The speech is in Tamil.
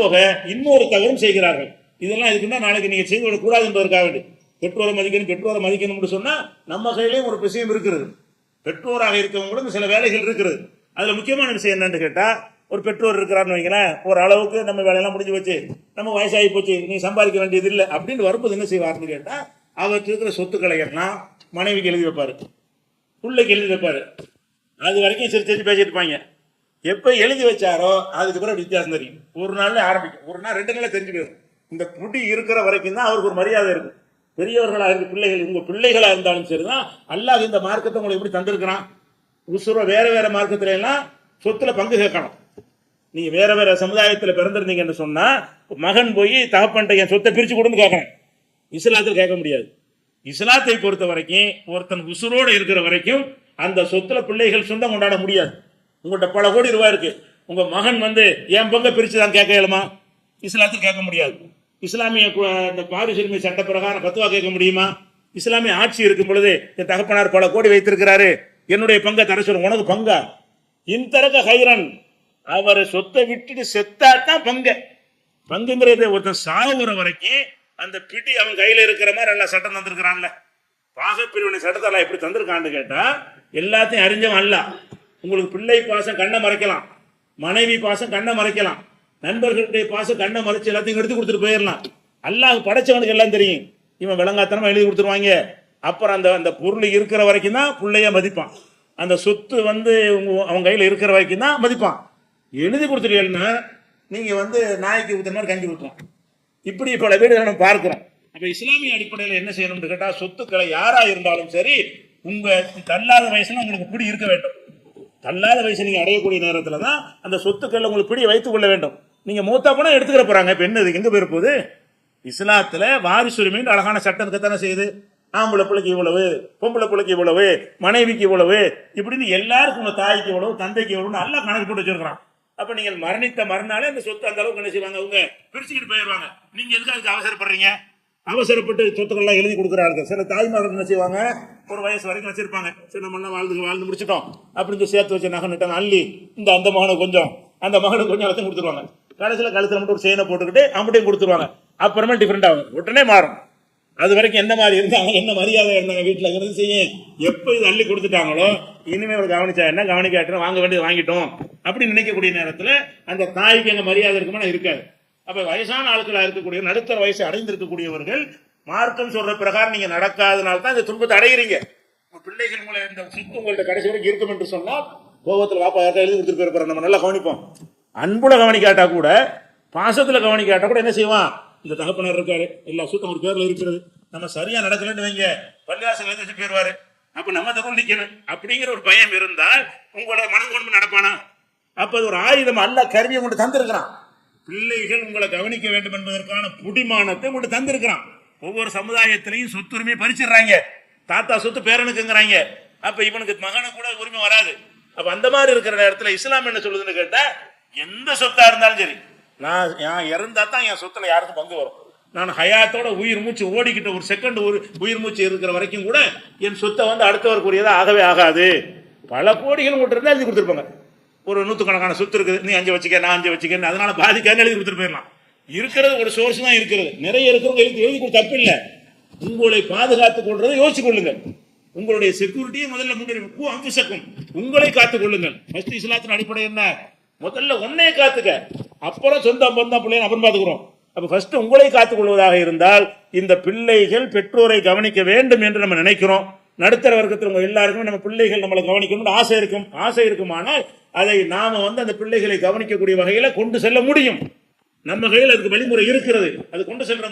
போக இன்னொரு தவறும் செய்கிறார்கள். இதெல்லாம் இதுக்குன்னா நாளைக்கு நீங்க செய்து விடக்கூடாது என்பதற்காக வேண்டி பெற்றோரை மதிக்கணும்னு சொன்னா நம்ம கையிலேயும் ஒரு விஷயம் இருக்கிறது. பெற்றோராக இருக்கவங்க கூட சில வேலைகள் இருக்கிறது. அதுல முக்கியமான விஷயம் என்னன்னு கேட்டா, ஒரு பெற்றோர் இருக்கிறான்னு வைங்களேன், ஒரு அளவுக்கு நம்ம வேலையெல்லாம் முடிஞ்சு வச்சு நம்ம வயசாகி போச்சு, நீ சம்பாதிக்க வேண்டியது இல்லை அப்படின்னு வரும்போது என்ன செய்வார்னு கேட்டா, அவருக்கு இருக்கிற சொத்துக்களை எல்லாம் மனைவிக்கு எழுதி வைப்பாரு, பிள்ளைக்கு எழுதி வைப்பாரு. அது வரைக்கும் சிரிச்சு சிரிச்சு பேசிட்டு இருப்பாங்க. எப்ப எழுதி வச்சாரோ அதுக்கு பிறகு வித்தியாசம் தெரியும். ஒரு நாள்ல ஆரம்பிக்கும், ஒரு நாள் 2 நாள்ல தெரிஞ்சு போயிடும். இந்த குடி இருக்கிற வரைக்கும் தான் அவருக்கு ஒரு மரியாதை இருக்கும். பெரியவர்களா இருந்து பிள்ளைகள், உங்க பிள்ளைகளா இருந்தாலும் சரிதான், அல்லாஹ் இந்த மார்க்கத்தை உங்களை எப்படி தந்திருக்கிறான். உசுர வேற வேற மார்க்கத்துல எல்லாம் சொத்துல பங்கு கேட்கணும். நீங்க வேற வேற சமுதாயத்தில் பிறந்திருந்தீங்கன்னு சொன்னா மகன் போய் தகப்பன்ட்ட என் சொத்தை பிரிச்சு கொடுன்னு கேட்கணும். இஸ்லாத்தில் கேட்க முடியாது. இஸ்லாத்தை பொறுத்த வரைக்கும் ஒருத்தன் உசுரோடு இருக்கிற வரைக்கும் அந்த சொத்துல பிள்ளைகள் சொந்தம் கொண்டாட முடியாது. உங்கள்கிட்ட பல கோடி ரூபாய் இருக்கு, உங்க மகன் என் பங்கை பிரிச்சுதான் கேட்க இயலுமா? இஸ்லாத்தில் கேட்க முடியாது. இஸ்லாமிய இந்த பாரிசுரிமை சட்ட பிரகாரம் பத்துவா கேட்க முடியுமா? இஸ்லாமிய ஆட்சி இருக்கும் பொழுது என் தகப்பனார் பல கோடி வைத்திருக்கிறாரு, என்னுடைய பங்கை தர சொல்லுங்க, உனக்கு பங்கா? இன்தரக ஹைரன், அவரை சொத்தை விட்டுட்டு செத்தாதான் பங்குங்கிறது. ஒருத்தன் சாகுற வரைக்கும் அந்த பிடி அவன் கையில இருக்கிற மாதிரி எல்லா சட்டம் தந்திருக்கிறான்ல. பாகப்பிரிவினை சட்டத்தை எப்படி தந்திருக்கான்னு கேட்டா, எல்லாத்தையும் அறிஞ்சவன் அல்ல. உங்களுக்கு பிள்ளை பாசம் கண்ணை மறைக்கலாம், மனைவி பாசம் கண்ணை மறைக்கலாம், நண்பர்களுடைய பாசம் கண்ணை மறைச்சு எல்லாத்தையும் எடுத்து கொடுத்துட்டு போயிடலாம். அல்லாஹ் படைச்சவனுக்கு எல்லாம் தெரியும். இவன் விளங்காத்தனமா எழுதி கொடுத்துருவாங்க. அப்புறம் அந்த பொருள் இருக்கிற வரைக்கும் தான் பிள்ளைய மதிப்பான். அந்த சொத்து அவன் கையில் இருக்கிற வரைக்கும் தான் மதிப்பான். எழுதி கொடுத்துட்டீங்கன்னா நீங்க நாய்க்கு ஊத்துற மாதிரி கஞ்சி ஊற்றுவான். இப்படி பல வீடுகளை நம்ம பார்க்கிறோம். அப்ப இஸ்லாமிய அடிப்படையில் என்ன செய்யணும்னு கேட்டா, சொத்துக்களை யாரா இருந்தாலும் சரி, உங்க தள்ளாத வயசுல உங்களுக்கு பிடி இருக்க வேண்டும். தள்ளாத வயசு நீங்க அடையக்கூடிய நேரத்துல தான் அந்த சொத்துக்கள் உங்களுக்கு பிடி வைத்துக் கொள்ள வேண்டும். நீங்க மூத்தா போனா எடுத்துக்கிற போறாங்க. இப்ப என்ன எங்க போயிருப்போது? இஸ்லாத்துல வாரிசுரிமை அழகான சட்டம் இருக்கத்தானே செய்யுது. ஆம்பளை பிள்ளைக்கு இவ்வளவு, பொம்பளை பிள்ளைக்கு இவ்வளவு, மனைவிக்கு இவ்வளவு, இப்படின்னு எல்லாருக்கும் உங்க தாய்க்கு இவ்வளவு, தந்தைக்கு இவ்வளவு நல்லா கணக்கு போட்டு வச்சிருக்கிறான். அப்ப நீங்கள் மரணித்த மறுநாளே அந்த சொத்து அந்த அளவுக்கு என்ன செய்வாங்க, அவங்க பிரிச்சுக்கிட்டு போயிடுவாங்க. நீங்க எதுக்கு அதுக்கு அவசரப்படுறீங்க? அவசரப்பட்டு சொத்துக்கள்லாம் எழுதி கொடுக்குறாங்க. சில தாய்மார்கள் என்ன செய்வாங்க, ஒரு வயசு வரைக்கும் வச்சிருப்பாங்க. சரி நம்ம எல்லாம் வாழ்ந்து முடிச்சிட்டோம் அப்படின்னு சேர்த்து வச்ச நகை நட்டாங்க அள்ளி அந்த மகனுக்கு கொஞ்சம், அந்த மகனுக்கு கொஞ்சம் எல்லாத்தையும் கொடுத்துருவாங்க. கடைசியில் கழுத்துல மட்டும் ஒரு செயினை போட்டுக்கிட்டு அவங்கள்ட்டையும் கொடுத்துருவாங்க. அப்புறமா டிஃபரெண்ட் ஆகும், உடனே மாறும். அது வரைக்கும் என்ன மாதிரி இருந்தாங்க, என்ன மரியாதை இருந்தாங்க வீட்டில் இருந்து செய்யும். எப்போ இது அள்ளி கொடுத்துட்டாங்களோ இனிமே ஒரு கவனிச்சா என்ன, கவனிக்காட்டும், வாங்க வேண்டியது வாங்கிட்டோம் அப்படின்னு நினைக்கக்கூடிய நேரத்தில் அந்த தாய்க்கு எங்க மரியாதை இருக்குமா? இருக்காது. அப்ப வயசான ஆட்களாக இருக்கக்கூடிய, நடுத்தர வயசை அடைந்திருக்கக்கூடியவர்கள் மார்க்கம் சொல்ற பிரகாரம் நீங்க நடக்காதனால தான் இந்த துன்பத்தை அடைகிறீங்க. உங்க பிள்ளைகள் மூலம் இந்த சொத்து உங்கள்ட்ட கடைசி வரைக்கும் இருக்கும் என்று சொன்னால், கோபத்தில் வாப்பா யார்ட்ட எழுதி கொடுத்துட்டு போயிருப்பாரு, நம்ம நல்லா கவனிப்போம். அன்புல கவனிக்காட்டா கூட, பாசத்துல கவனிக்காட்டா கூட என்ன செய்வான், இந்த தகப்பனார் இருக்காரு, எல்லா சுத்தம் ஒரு பேர்ல இருக்கிறது, நம்ம சரியா நடக்கலன்னு வைங்க, பள்ளிவாசல் வச்சு போயிருவாரு, அப்ப நம்ம தகவல் நிக்கணும் அப்படிங்கிற ஒரு பயம் இருந்தால் உங்களோட மனம் கொண்டு நடப்பானா? அப்ப அது ஒரு ஆயுதம் அல்ல, கருவியை கொண்டு தந்திருக்கிறான். பிள்ளைகள் உங்களை கவனிக்க வேண்டும் என்பதற்கான புடிமானத்தை கொண்டு தந்திருக்கிறான். ஒவ்வொரு சமுதாயத்திலையும் சொத்துரிமையை பறிச்சிடுறாங்க. தாத்தா சொத்து பேரனுக்குங்கிறாங்க. அப்ப இவனுக்கு மகனை கூட உரிமை வராது. அப்ப அந்த மாதிரி இருக்கிற நேரத்தில் இஸ்லாம் என்ன சொல்லுதுன்னு கேட்டா, எந்த சொத்தா இருந்தாலும் சரி, நான் இறந்தா தான் என் சொத்துல யாருக்கும் பங்கு வரும். நான் ஹயாத்தோட உயிர் மூச்சு ஓடிக்கிட்ட ஒரு செகண்ட் ஒரு உயிர் மூச்சு இருக்கிற வரைக்கும் கூட என் சொத்தை அடுத்தவருக்குரியதா ஆகவே ஆகாது. பல கோடிகள் உங்கள்கிட்ட இருந்தா எழுதி கொடுத்துருப்பாங்க. ஒரு 100கணக்கான சொத்து இருக்குது, நீ 5 வச்சுக்க, நான் 5 வச்சுக்க, அதனால பாதிக்கான்னு எழுதி கொடுத்துட்டு போயிடலாம். இருக்கிறது ஒரு சோர்ஸ் தான் இருக்கிறது. நிறைய இருக்கிறவங்க எழுதி கொடுத்து தப்பு இல்லை. உங்களை பாதுகாத்துக் கொள்றதை யோசிச்சு கொள்ளுங்கள். உங்களுடைய செக்யூரிட்டியை முதல்ல முன்னேறும், உங்களை காத்துக் கொள்ளுங்கள். ஃபர்ஸ்ட் இஸ்லாத்தின் அடிப்படை என்ன? முதல்ல ஒன்னே காத்துக்க, அப்புறம் சொந்தம் பந்தம் பிள்ளைங்க அப்புறம் பாத்துக்கிறோம். அப்ப ஃபர்ஸ்ட் உங்களை காத்துக் கொள்வதாக இருந்தால் இந்த பிள்ளைகள் பெற்றோரை கவனிக்க வேண்டும் என்று நம்ம நினைக்கிறோம். நடுத்தர வர்க்கத்தில் எல்லாருக்கும் நம்ம பிள்ளைகள் நம்மளை கவனிக்கணும்னு ஆசை இருக்குமானால் அதை நாம அந்த பிள்ளைகளை கவனிக்கக்கூடிய வகையில கொண்டு செல்ல முடியும். நம்ம கையில் அதுக்கு வழிமுறை இருக்கிறது, அது கொண்டு செல்ற